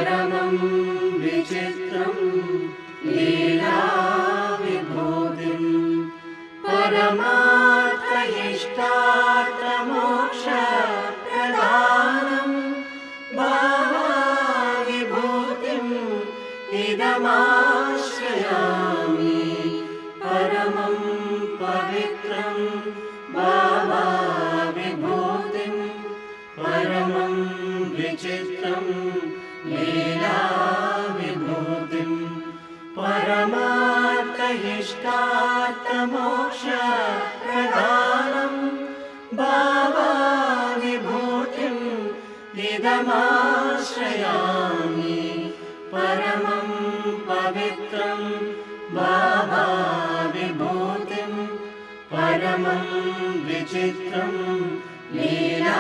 परमं विचित्रं लीला विभूतिं परमार्थइष्टार्थमोक्षप्रदानं भावाविभूतिम् इदमाश्रयामि परमं पवित्रं भावाविभूतिं परमं विचित्रं लीलाविभूतिं परमार्थइष्टार्थमोक्षप्रदानं भावाविभूतिम् इदमाश्रयामि परमं पवित्रं भावाविभूतिं परमं विचित्रं लीला